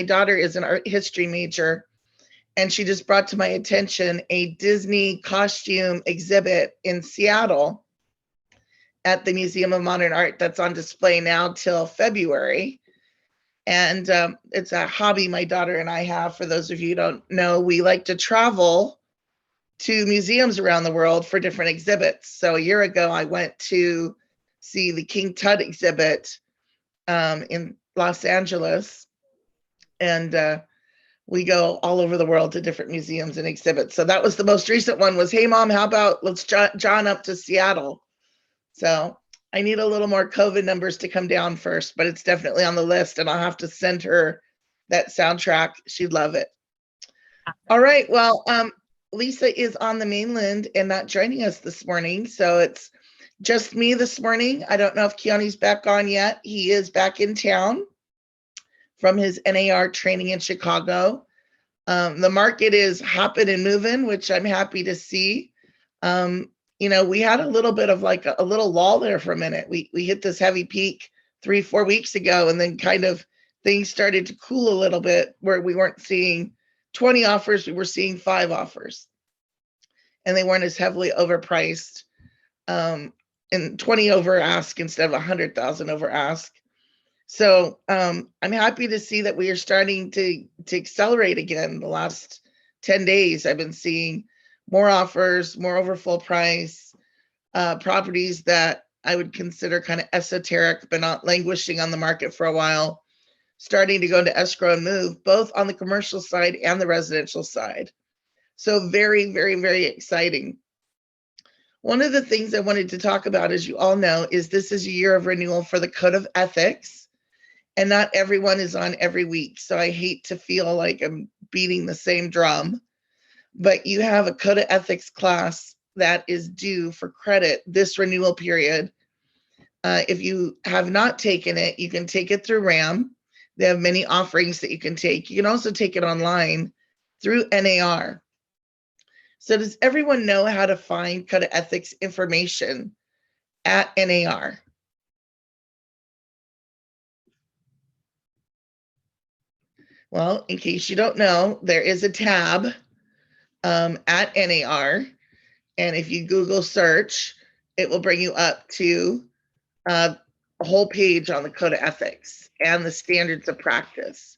daughter is an art history major, and she just brought to my attention a Disney costume exhibit in Seattle at the Museum of Modern Art that's on display now till February. And it's a hobby my daughter and I have. For those of you who don't know, we like to travel to museums around the world for different exhibits. So a year ago, I went to see the King Tut exhibit in Los Angeles. And we go all over the world to different museums and exhibits. So that was the most recent one was, hey, Mom, how about let's John up to Seattle? So I need a little more COVID numbers to come down first, but it's definitely on the list, and I'll have to send her that soundtrack. She'd love it. All right. Well, Lisa is on the mainland and not joining us this morning. So it's just me this morning. I don't know if Keanu's back on yet. He is back in town from his NAR training in Chicago. The market is hopping and moving, which I'm happy to see. We had a little bit of like a little lull there for a minute. We hit this heavy peak 3-4 weeks ago, and then kind of things started to cool a little bit where we weren't seeing 20 offers, we were seeing 5 offers. And they weren't as heavily overpriced. And 20 over ask instead of 100,000 over ask. So I'm happy to see that we are starting to accelerate again. The last 10 days, I've been seeing more offers, more over full price, properties that I would consider kind of esoteric, but not languishing on the market for a while, starting to go into escrow and move, both on the commercial side and the residential side. So very, very, very exciting. One of the things I wanted to talk about, as you all know, is this is a year of renewal for the Code of Ethics, and not everyone is on every week. So I hate to feel like I'm beating the same drum, but you have a Code of Ethics class that is due for credit this renewal period. If you have not taken it, you can take it through RAM. They have many offerings that you can take. You can also take it online through NAR. So does everyone know how to find Code of Ethics information at NAR? Well, in case you don't know, there is a tab at NAR. And if you Google search, it will bring you up to a whole page on the Code of Ethics and the standards of practice.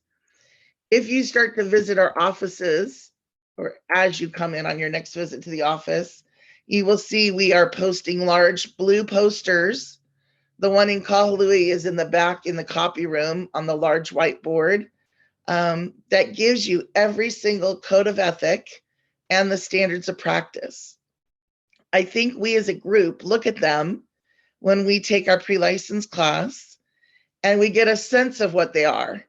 If you start to visit our offices, or as you come in on your next visit to the office, you will see we are posting large blue posters. The one in Kahului is in the back in the copy room on the large whiteboard. That gives you every single Code of Ethic and the standards of practice. I think we as a group look at them when we take our pre-license class, and we get a sense of what they are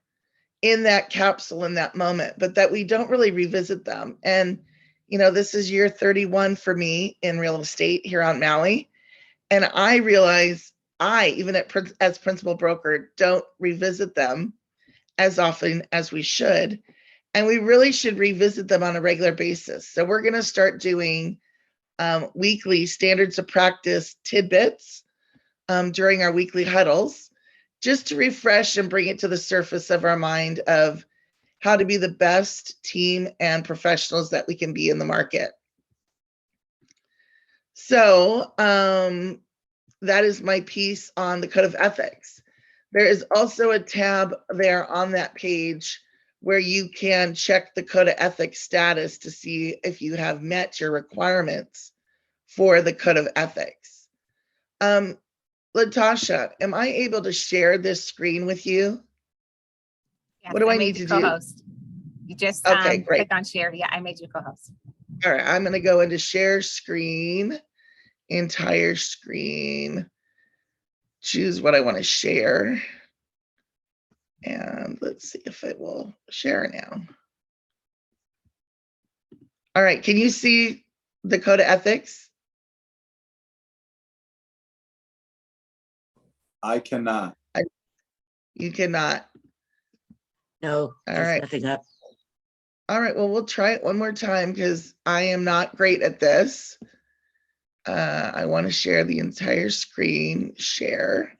in that capsule in that moment, but that we don't really revisit them. And, this is year 31 for me in real estate here on Maui. And I realize even as principal broker, don't revisit them as often as we should. And we really should revisit them on a regular basis. So we're going to start doing weekly standards of practice tidbits during our weekly huddles, just to refresh and bring it to the surface of our mind of how to be the best team and professionals that we can be in the market. So that is my piece on the Code of Ethics. There is also a tab there on that page where you can check the Code of Ethics status to see if you have met your requirements for the Code of Ethics. Latasha, am I able to share this screen with you? Yes, what do I need to co-host. You just okay, great. click on share. Yeah, I made you co-host. All right, I'm going to go into share screen, entire screen, choose what I want to share. And let's see if it will share now. All right, can you see the Code of Ethics? I cannot. You cannot. No, there's nothing up. All right, well, we'll try it one more time because I am not great at this. I want to share the entire screen, share.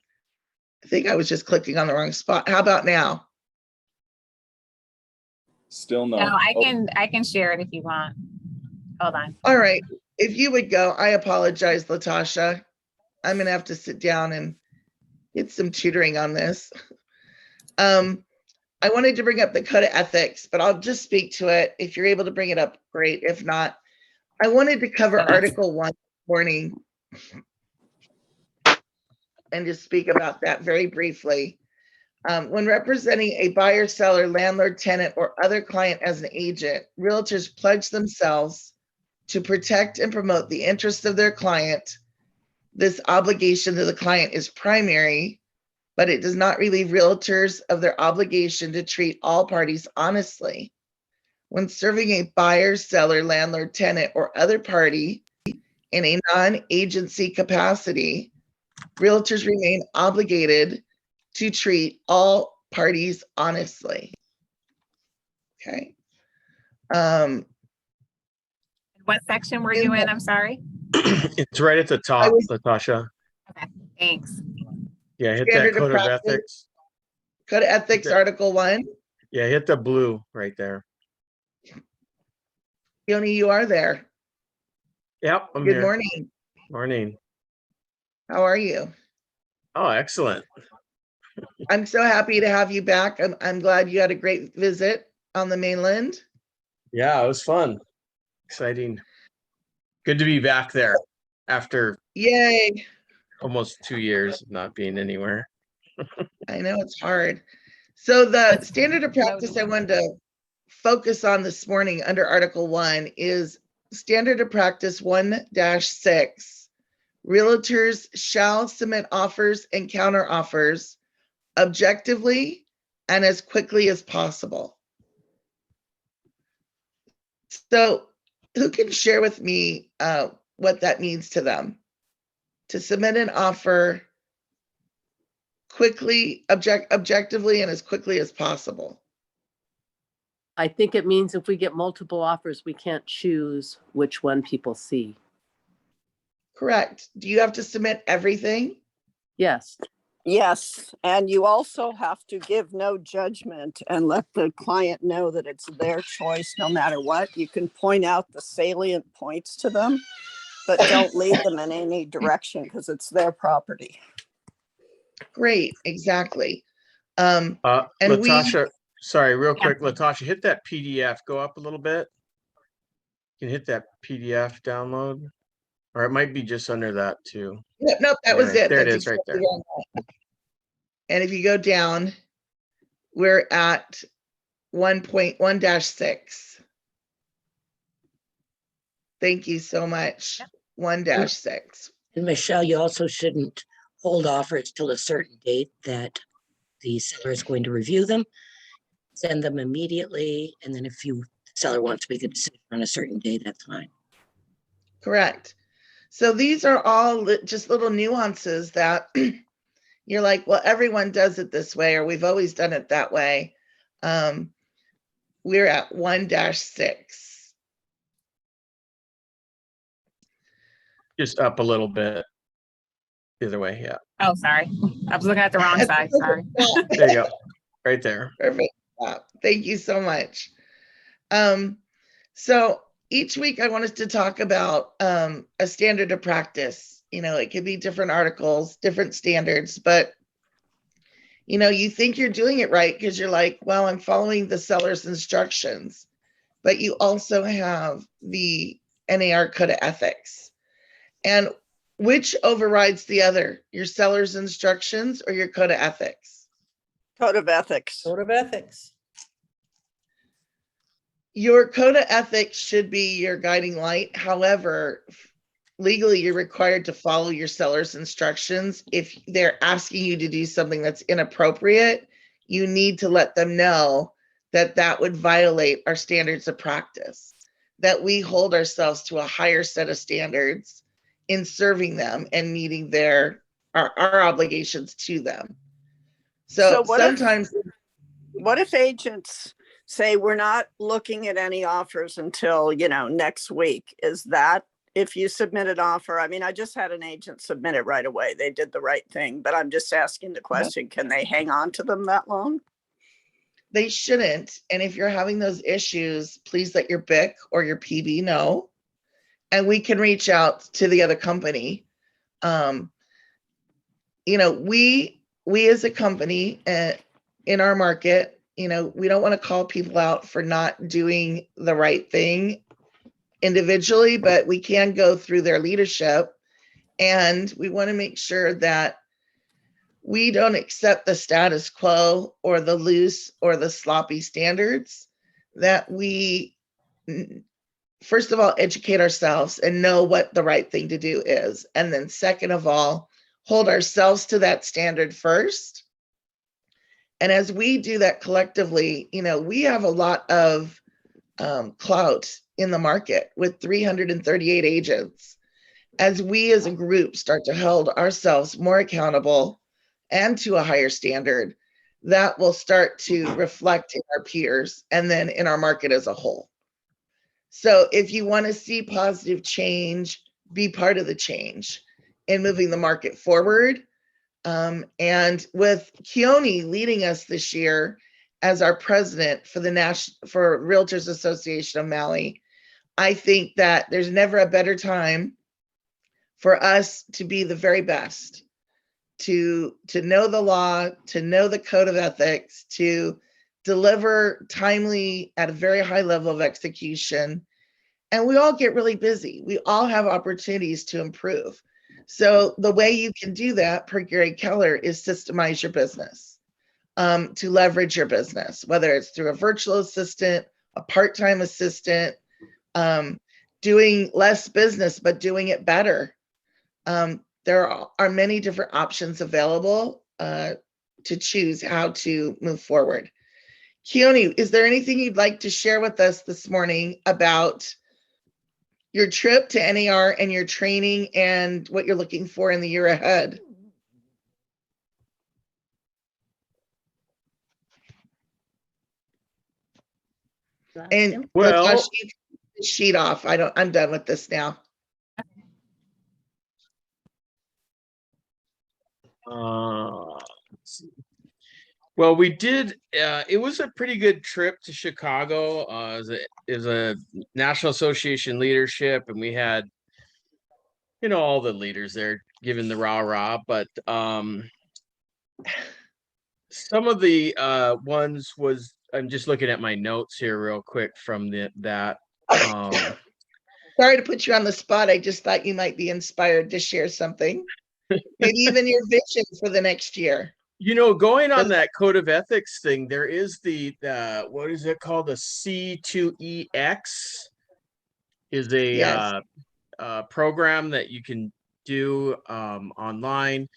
I think I was just clicking on the wrong spot. How about now? Still no. No, I Oh, can share it if you want. Hold on. All right. If you would go, I apologize, Latasha. I'm going to have to sit down and get some tutoring on this. I wanted to bring up the code of ethics, but I'll just speak to it. If you're able to bring it up, great. If not, I wanted to cover Oh, that's- Article 1 this morning and just speak about that very briefly. When representing a buyer, seller, landlord, tenant, or other client as an agent, realtors pledge themselves to protect and promote the interests of their client. This obligation to the client is primary, but it does not relieve realtors of their obligation to treat all parties honestly. When serving a buyer, seller, landlord, tenant, or other party in a non-agency capacity, realtors remain obligated to treat all parties honestly. Okay. What section were you in? I'm sorry. It's right at the top, Latasha. Okay, thanks. Yeah, hit that Standard of code of practice. ethics. Code of ethics, Yeah. Article 1. Yeah, hit the blue right there. Yoni, you are there. Yep, I'm Good here. morning. Morning. How are you? Oh, excellent. I'm so happy to have you back. I'm glad you had a great visit on the mainland. Yeah, it was fun. Exciting. Good to be back there after Yay. almost 2 years of not being anywhere. I know it's hard. So the standard of practice I wanted to focus on this morning under Article 1 is standard of practice 1-6. Realtors shall submit offers and counter offers objectively and as quickly as possible. So who can share with me what that means to them? To submit an offer quickly, objectively, and as quickly as possible. I think it means if we get multiple offers, we can't choose which one people see. Correct. Do you have to submit everything? Yes. Yes, and you also have to give no judgment and let the client know that it's their choice no matter what. You can point out the salient points to them, but don't lead them in any direction because it's their property. Great, exactly. And Latasha, sorry, real Yeah. quick, Latasha, hit that PDF, go up a little bit. You can hit that PDF download, or it might be just under that too. Nope, that was Anyway, it. there it That's is right there. exactly where I'm at. And if you go down, we're at 1.1-6. Thank you so much. 1-6. And Michelle, you also shouldn't hold offers till a certain date that the seller is going to review them. Send them immediately. And then if the seller wants to make a decision on a certain day, that's fine. Correct. So these are all just little nuances that you're like, well, everyone does it this way, or we've always done it that way. We're at 1-6. Just up a little bit. Either way, yeah. Oh, sorry. I was looking at the wrong side. Sorry. There you go. Right there. Perfect. Thank you so much. So each week I want us to talk about a standard of practice. You know, it could be different articles, different standards, but you know, you think you're doing it right because you're like, well, I'm following the seller's instructions, but you also have the NAR Code of Ethics. And which overrides the other, your seller's instructions or your Code of Ethics? Code of ethics. Code of ethics. Your Code of Ethics should be your guiding light. However, legally, you're required to follow your seller's instructions. If they're asking you to do something that's inappropriate, you need to let them know that that would violate our standards of practice, that we hold ourselves to a higher set of standards in serving them and meeting our obligations to them. So sometimes what if agents say we're not looking at any offers until, next week? Is that if you submit an offer? I mean, I just had an agent submit it right away. They did the right thing, but I'm just asking the question, can they hang on to them that long? They shouldn't. And if you're having those issues, please let your BIC or your PB know, and we can reach out to the other company. You know, we as a company in our market, you know, we don't want to call people out for not doing the right thing individually, but we can go through their leadership, and we want to make sure that we don't accept the status quo or the loose or the sloppy standards, that we, first of all, educate ourselves and know what the right thing to do is. And then second of all, hold ourselves to that standard first. And as we do that collectively, you know, we have a lot of clout in the market with 338 agents. As we as a group start to hold ourselves more accountable and to a higher standard, that will start to reflect in our peers and then in our market as a whole. So if you want to see positive change, be part of the change in moving the market forward. And with Keone leading us this year as our president for the for Realtors Association of Maui, I think that there's never a better time for us to be the very best, to know the law, to know the code of ethics, to deliver timely at a very high level of execution. And we all get really busy. We all have opportunities to improve. So the way you can do that, per Gary Keller, is systemize your business, to leverage your business, whether it's through a virtual assistant, a part-time assistant, doing less business, but doing it better. There are many different options available to choose how to move forward. Keone, is there anything you'd like to share with us this morning about your trip to NAR and your training and what you're looking for in the year ahead? And Well- Latasha, you can take the sheet off. I'm done with this now. Let's see. Well, we did. It was a pretty good trip to Chicago. It was a National Association leadership, and we had, you know, all the leaders there giving the rah rah. But some of the ones was, I'm just looking at my notes here real quick from that. Sorry to put you on the spot. I just thought you might be inspired to share something. Maybe even your vision for the next year. You know, going on that code of ethics thing, there is the what is it called? The C2EX is a Yes. program that you can do online,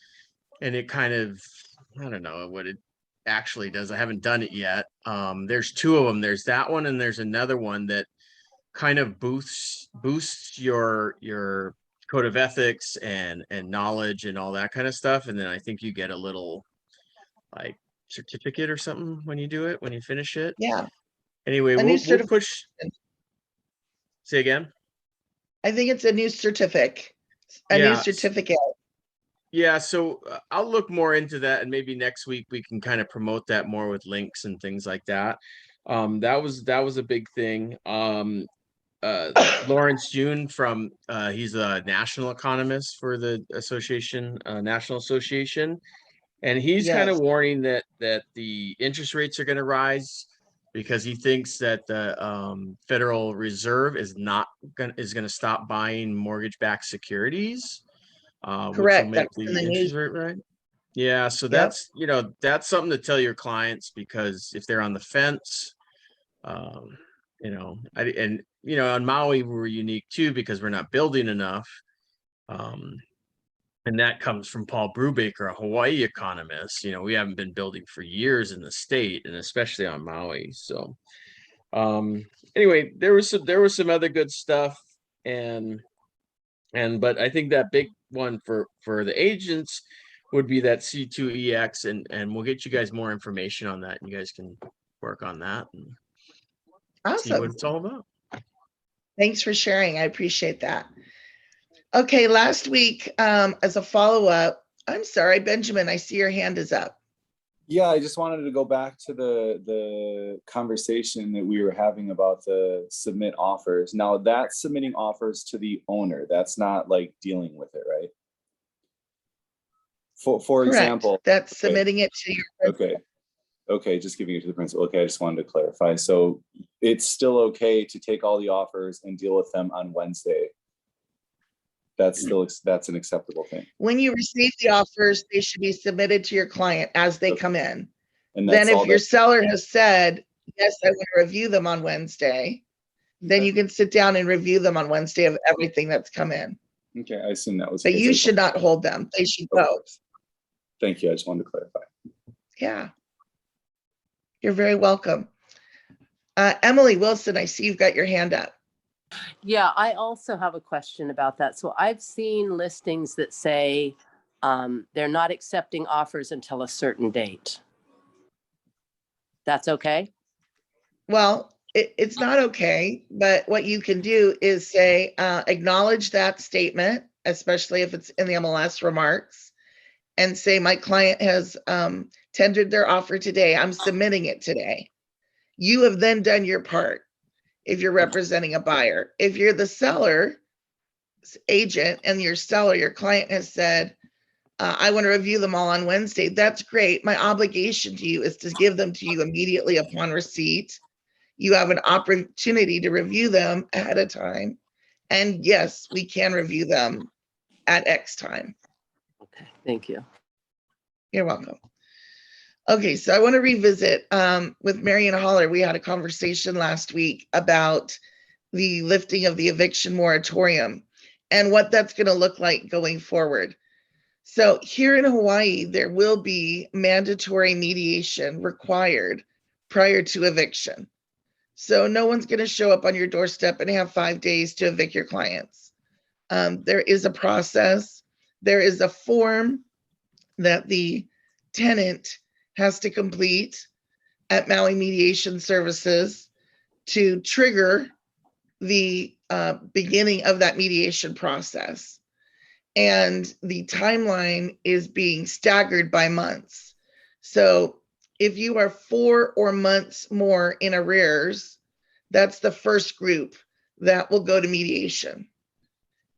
and it kind of, I don't know what it actually does. I haven't done it yet. There's two of them. There's that one, and there's another one that kind of boosts your code of ethics and knowledge and all that kind of stuff. And then I think you get a little like certificate or something when you do it, when you finish it. Yeah. Anyway, A new we'll certificate. push. Say again. I think it's a new certificate. New certificate. Yeah, so I'll look more into that, and maybe next week we can kind of promote that more with links and things like that. That was a big thing. Lawrence June from he's a national economist for the association, National Association, and he's kind of Yes. warning that the interest rates are going to rise because he thinks that the Federal Reserve is going to stop buying mortgage-backed securities, which will Correct. make That's in the the interest news. rate right. Yeah, so Yep. that's, you know, that's something to tell your clients, because if they're on the fence, you know, and you know, on Maui we're unique too because we're not building enough. And that comes from Paul Brubaker, a Hawaii economist. You know, we haven't been building for years in the state, and especially on Maui. So anyway, there was some other good stuff, and but I think that big one for the agents would be that C2EX, and we'll get you guys more information on that, and you guys can work on that and see what Awesome. it's all about. Thanks for sharing. I appreciate that. Okay, last week, as a follow-up, I'm sorry, Benjamin, I see your hand is up. Yeah, I just wanted to go back to the conversation that we were having about the submit offers. Now that's submitting offers to the owner. That's not like dealing with it, right? For Correct. example, That's okay. submitting it to your. Okay, just giving it to the principal. Okay, I just wanted to clarify. So it's still okay to take all the offers and deal with them on Wednesday. That's an acceptable thing. When you receive the offers, they should be submitted to your client as they come in. And Then that's if all your that, seller has said, yes, I want to review them on Wednesday, then you can sit down and review them on Wednesday of everything that's come in. okay, I assume that was. But the case. you should not hold them. They should Okay. go. Thank you. I just wanted to clarify. Yeah. You're very welcome. Emily Wilson, I see you've got your hand up. Yeah, I also have a question about that. So I've seen listings that say they're not accepting offers until a certain date. That's okay? Well, it's not okay, but what you can do is say, acknowledge that statement, especially if it's in the MLS remarks, and say, my client has tendered their offer today. I'm submitting it today. You have then done your part if you're representing a buyer. If you're the seller agent and your seller, your client has said, I want to review them all on Wednesday. That's great. My obligation to you is to give them to you immediately upon receipt. You have an opportunity to review them ahead of time. And yes, we can review them at X time. Okay, thank you. You're welcome. Okay, so I want to revisit with Marion Holler. We had a conversation last week about the lifting of the eviction moratorium and what that's going to look like going forward. So here in Hawaii, there will be mandatory mediation required prior to eviction. So no one's going to show up on your doorstep and have 5 days to evict your clients. There is a process. There is a form that the tenant has to complete at Maui Mediation Services to trigger the beginning of that mediation process. And the timeline is being staggered by months. So if you are 4 or months more in arrears, that's the first group that will go to mediation.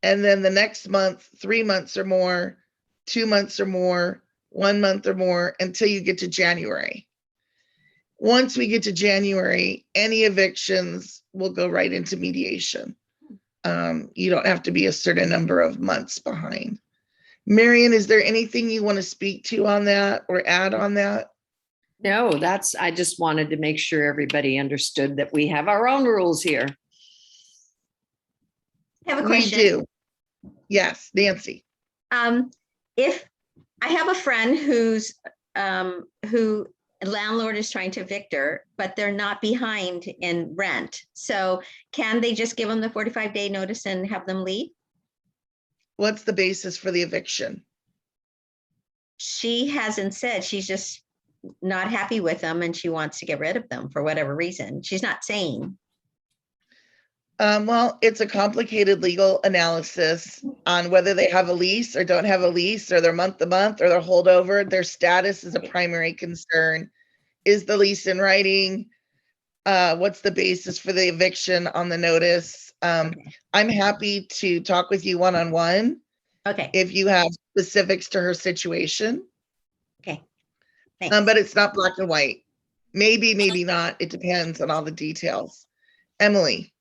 And then the next month, 3 months or more, 2 months or more, 1 month or more, until you get to January. Once we get to January, any evictions will go right into mediation. You don't have to be a certain number of months behind. Marion, is there anything you want to speak to on that or add on that? No, I just wanted to make sure everybody understood that we have our own rules here. I have a We question. do. Yes, Nancy. If I have a friend who a landlord is trying to evict her, but they're not behind in rent. So can they just give them the 45-day notice and have them leave? What's the basis for the eviction? She hasn't said. She's just not happy with them and she wants to get rid of them for whatever reason. She's not saying. Well, it's a complicated legal analysis on whether they have a lease or don't have a lease, or they're month to month, or they're holdover. Their status is a primary concern. Is the lease in writing? What's the basis for the eviction on the notice? I'm happy to talk with you one-on-one Okay. if you have specifics to her situation. Okay. Thanks. But it's not black and white. Maybe, maybe not. It depends on all the details. Emily.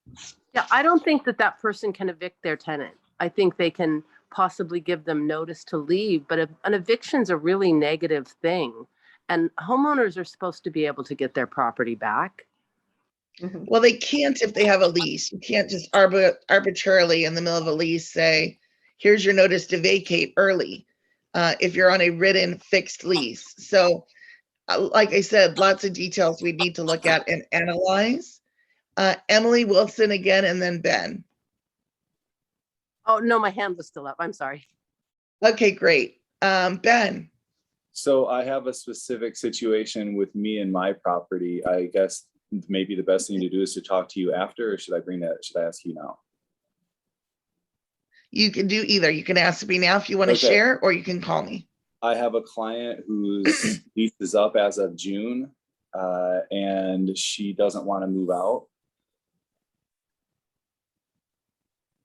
Yeah, I don't think that person can evict their tenant. I think they can possibly give them notice to leave, but an eviction's a really negative thing. And homeowners are supposed to be able to get their property back. Mhm. Well, they can't if they have a lease. You can't just arbitrarily in the middle of a lease say, here's your notice to vacate early, if you're on a written fixed lease. So like I said, lots of details we need to look at and analyze. Emily Wilson again, and then Ben. Oh, no, my hand was still up. I'm sorry. Okay, great. Ben. So I have a specific situation with me and my property. I guess maybe the best thing to do is to talk to you after, or should I ask you now? You can do either. You can ask me now if you want to Okay. share, or you can call me. I have a client whose lease is up as of June, and she doesn't want to move out.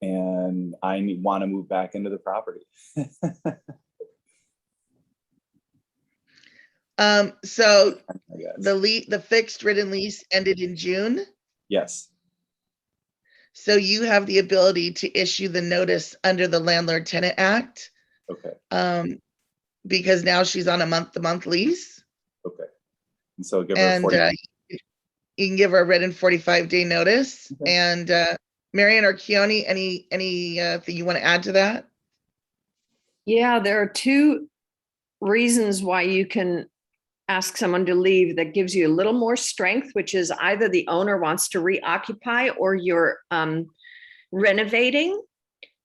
And I want to move back into the property. So I guess. the fixed written lease ended in June. Yes. So you have the ability to issue the notice under the Landlord Tenant Act. Okay. Because now she's on a month-to-month lease. Okay. And so give her And 40. you can give her a written 45-day notice. Okay. And Marion or Keone, anything you want to add to that? Yeah, there are two reasons why you can ask someone to leave that gives you a little more strength, which is either the owner wants to reoccupy or you're renovating.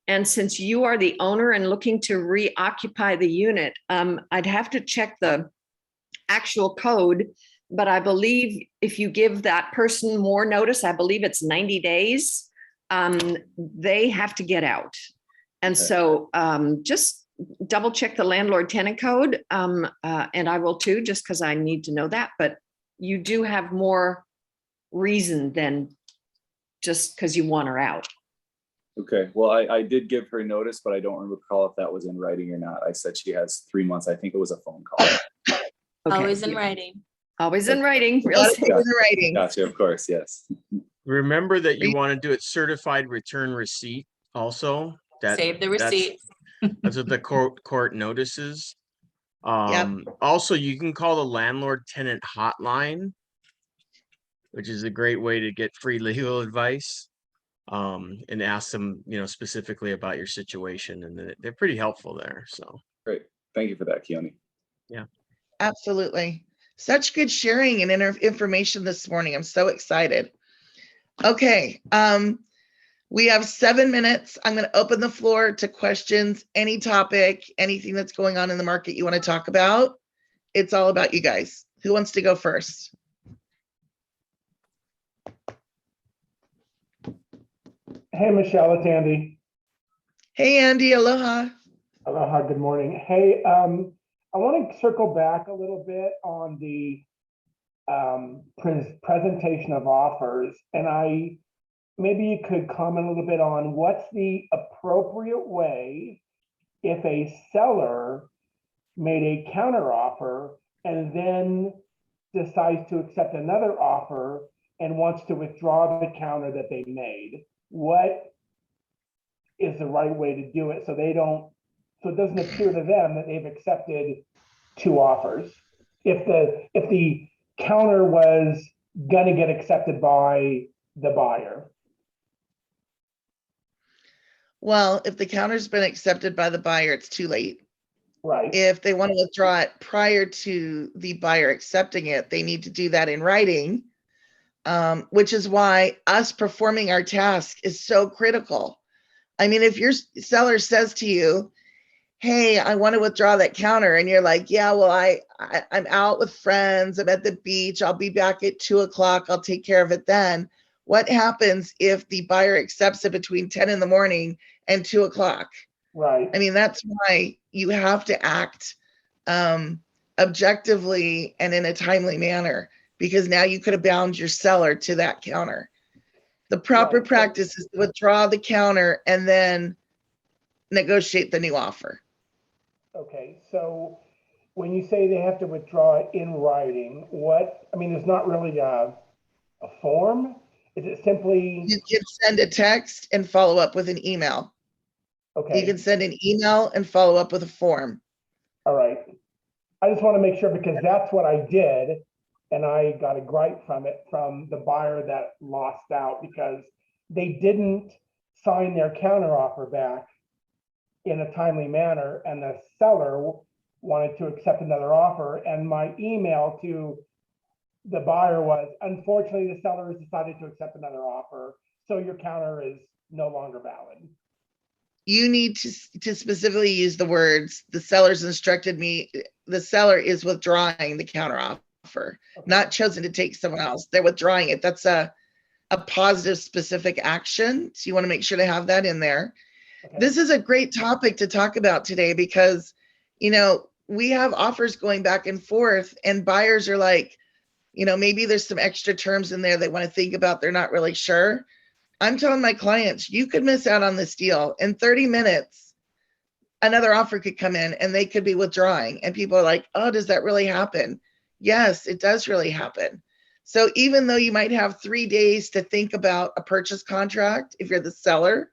And since you are the owner and looking to reoccupy the unit, I'd have to check the actual code, but I believe if you give that person more notice, I believe it's 90 days, they have to get out. And Okay. so just double check the landlord tenant code, and I will too, just because I need to know that, but you do have more reason than just because you want her out. Okay. Well, I did give her notice, but I don't recall if that was in writing or not. I said she has 3 months. I think it was a phone call. Okay. Always in writing. Always in writing. Real Gotta estate. put it in the writing. Gotcha. Of course. Yes. Remember that you want to do it certified return receipt also. Save the receipt. That's what the court notices. Yep. Also, you can call the landlord tenant hotline, which is a great way to get free legal advice, and ask them, specifically about your situation, and they're pretty helpful there. So Great. Thank you for that, Keone. Absolutely. Such good sharing and information this morning. I'm so excited. Okay. We have 7 minutes. I'm going to open the floor to questions, any topic, anything that's going on in the market you want to talk about. It's all about you guys. Who wants to go first? Hey, Michelle, it's Andy. Hey, Andy. Aloha. Aloha, good morning. Hey, I want to circle back a little bit on the presentation of offers, and maybe you could comment a little bit on what's the appropriate way if a seller made a counter offer and then decides to accept another offer and wants to withdraw the counter that they made. What is the right way to do it so it doesn't appear to them that they've accepted two offers? If the counter was gonna get accepted by the buyer. Well, if the counter's been accepted by the buyer, it's too late. Right. If they want to withdraw it prior to the buyer accepting it, they need to do that in writing, which is why us performing our task is so critical. I mean, if your seller says to you, hey, I want to withdraw that counter, and you're like, yeah, well, I'm out with friends, I'm at the beach, I'll be back at 2:00, I'll take care of it then. What happens if the buyer accepts it between 10 in the morning and 2:00? Right. I mean, that's why you have to act objectively and in a timely manner, because now you could have bound your seller to that counter. The proper Right. practice is to withdraw the counter and then negotiate the new offer. Okay, so when you say they have to withdraw it in writing, there's not really a form? Is it simply? You can send a text and follow up with an email. Okay. You can send an email and follow up with a form. All right. I just want to make sure, because that's what I did, and I got a gripe from the buyer that lost out because they didn't sign their counter offer back in a timely manner, and the seller wanted to accept another offer, and my email to the buyer was, unfortunately, the seller has decided to accept another offer, so your counter is no longer valid. You need to specifically use the words, the seller's instructed me, the seller is withdrawing the counter offer, Okay. not chosen to take someone else. They're withdrawing it. That's a positive specific action. So you want to make sure to have that in there. Okay. This is a great topic to talk about today because, we have offers going back and forth, and buyers are like, maybe there's some extra terms in there they want to think about. They're not really sure. I'm telling my clients, you could miss out on this deal. In 30 minutes, another offer could come in and they could be withdrawing. And people are like, oh, does that really happen? Yes, it does really happen. So even though you might have 3 days to think about a purchase contract, if you're the seller,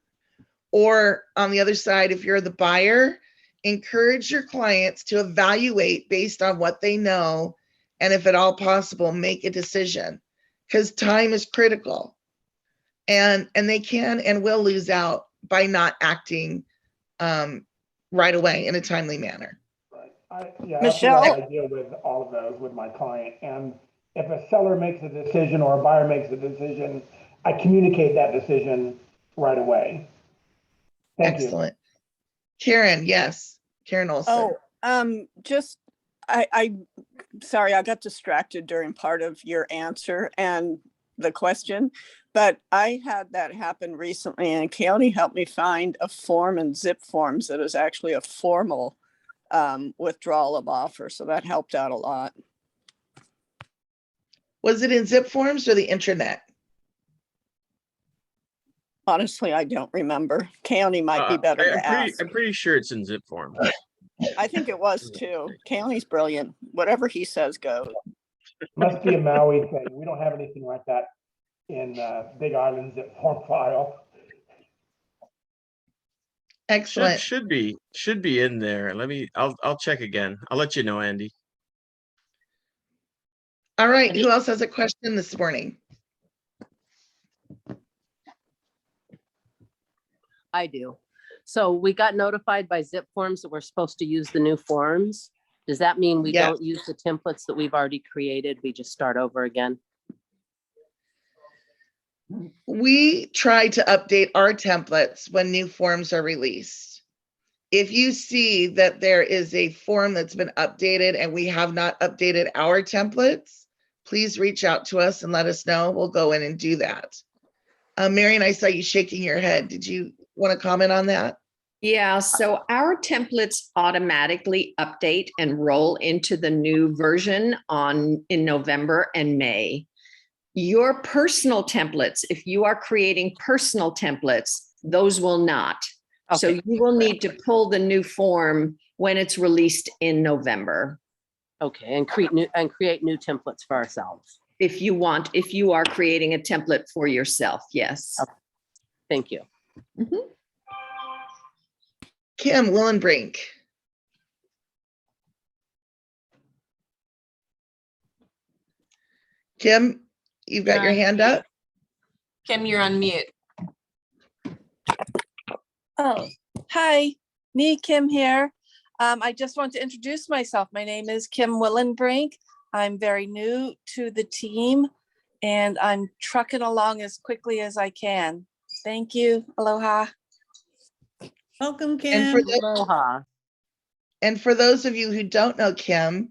or on the other side, if you're the buyer, encourage your clients to evaluate based on what they know. And if at all possible, make a decision, because time is critical. And they can and will lose out by not acting right away in a timely manner. Right. Michelle? I deal with all of those with my client. And if a seller makes a decision or a buyer makes a decision, I communicate that decision right away. Thank Excellent. Karen, yes. Karen Olson. I'm sorry, I got distracted during part of your answer and the question, but I had that happen recently, and County helped me find a form in Zip Forms that is actually a formal withdrawal of offer. So that helped out a lot. Was it in Zip Forms or the intranet? Honestly, I don't remember. County might be better to ask. I'm pretty sure it's in Zip Form. I think it was too. County's brilliant. Whatever he says goes. Must be a Maui thing. We don't have anything like that in Big Island Zip Form file. Excellent. Should be in there. I'll check again. I'll let you know, Andy. All right. Who else has a question this morning? I do. So we got notified by Zip Forms that we're supposed to use the new forms. Does that mean we Yes. don't use the templates that we've already created? We just start over again? We try to update our templates when new forms are released. If you see that there is a form that's been updated and we have not updated our templates, please reach out to us and let us know. We'll go in and do that. Marion, I saw you shaking your head. Did you want to comment on that? Yeah, so our templates automatically update and roll into the new version in November and May. Your personal templates, if you are creating personal templates, those will not. Okay. So you will need to pull the new form when it's released in November. Okay, and create new templates for ourselves. If you are creating a template for yourself, yes. Okay. Thank you. Mhm. Kim Willenbrink. Kim, you've got your hand up. Kim, you're on mute. Oh, hi, me, Kim here. I just want to introduce myself. My name is Kim Willenbrink. I'm very new to the team and I'm trucking along as quickly as I can. Thank you. Aloha. Welcome, Kim. Aloha. And for those of you who don't know Kim,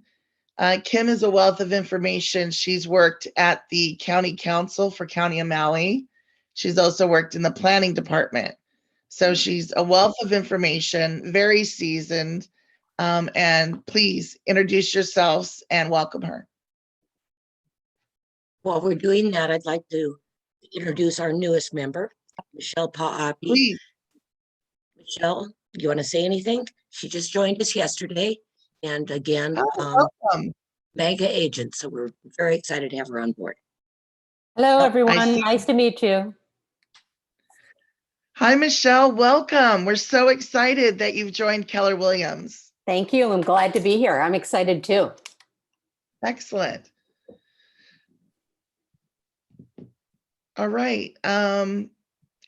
Kim is a wealth of information. She's worked at the County Council for County of Maui. She's also worked in the planning department. So she's a wealth of information, very seasoned. And please introduce yourselves and welcome her. While we're doing that, I'd like to introduce our newest member, Michelle Pa'api. Please. Michelle, you want to say anything? She just joined us yesterday. And again, welcome. mega agent. So we're very excited to have her on board. Hello, everyone. Nice to meet you. Hi, Michelle. Welcome. We're so excited that you've joined Keller Williams. Thank you. I'm glad to be here. I'm excited too. Excellent. All right.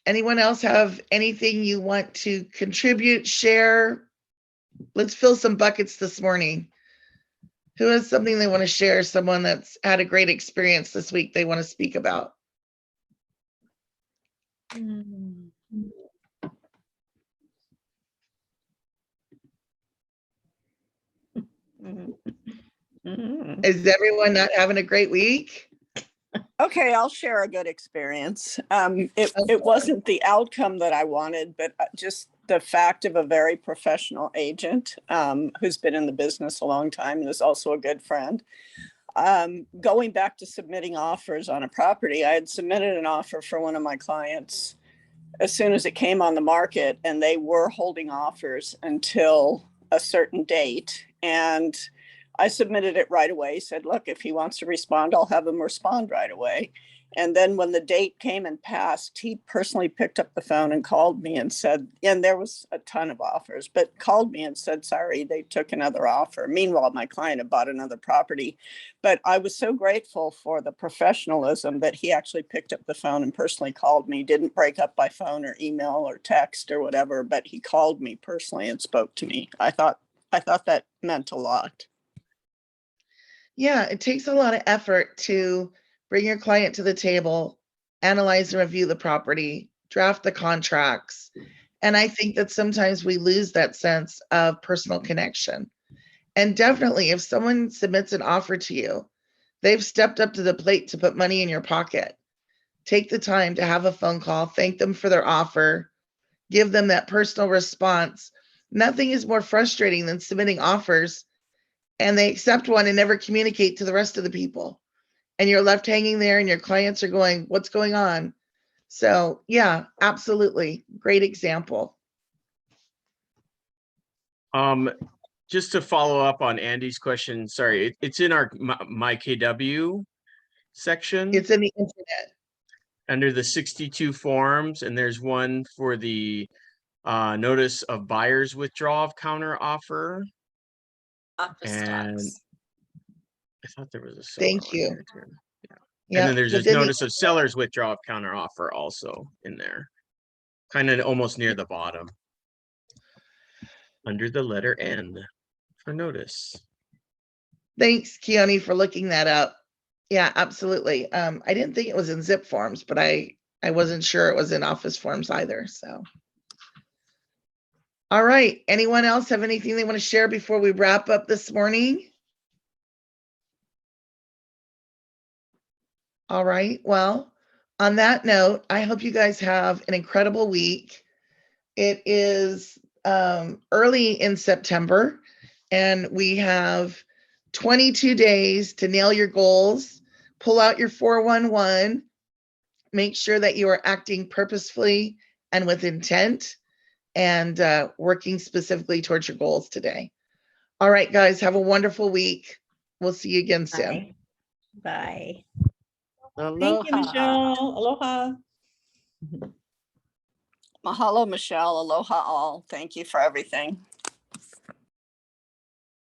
Anyone else have anything you want to contribute, share? Let's fill some buckets this morning. Who has something they want to share? Someone that's had a great experience this week they want to speak about? Is everyone not having a great week? Okay, I'll share a good experience. It wasn't the outcome that I wanted, but just the fact of a very professional agent who's been in the business a long time and is also a good friend. Going back to submitting offers on a property, I had submitted an offer for one of my clients as soon as it came on the market, and they were holding offers until a certain date. And I submitted it right away, said, look, if he wants to respond, I'll have him respond right away. And then when the date came and passed, he personally picked up the phone and called me and said, and there was a ton of offers, but called me and said, sorry, they took another offer. Meanwhile, my client had bought another property. But I was so grateful for the professionalism that he actually picked up the phone and personally called me, didn't break up by phone or email or text or whatever, but he called me personally and spoke to me. I thought that meant a lot. Yeah, it takes a lot of effort to bring your client to the table, analyze and review the property, draft the contracts. And I think that sometimes we lose that sense of personal connection. And definitely, if someone submits an offer to you, they've stepped up to the plate to put money in your pocket. Take the time to have a phone call, thank them for their offer, give them that personal response. Nothing is more frustrating than submitting offers and they accept one and never communicate to the rest of the people. And you're left hanging there and your clients are going, what's going on? So yeah, absolutely. Great example. Just to follow up on Andy's question, sorry, it's in our my KW section. It's in the internet. Under the 62 forms, and there's one for the notice of buyer's withdrawal of counter offer. And I thought there was a seller. Thank you. There too. Yeah. Yeah, And then there's this notice of seller's withdrawal of counter offer also in there, kind of almost near the bottom, under the letter N for notice. Thanks, Keone, for looking that up. Yeah, absolutely. I didn't think it was in zip forms, but I wasn't sure it was in office forms either. So, all right. Anyone else have anything they want to share before we wrap up this morning? All right. Well, on that note, I hope you guys have an incredible week. It is early in September, and we have 22 days to nail your goals. Pull out your 411. Make sure that you are acting purposefully and with intent and working specifically towards your goals today. All right, guys, have a wonderful week. We'll see you again soon. Bye. Thank you, Michelle. Aloha. Mahalo, Michelle. Aloha all. Thank you for everything.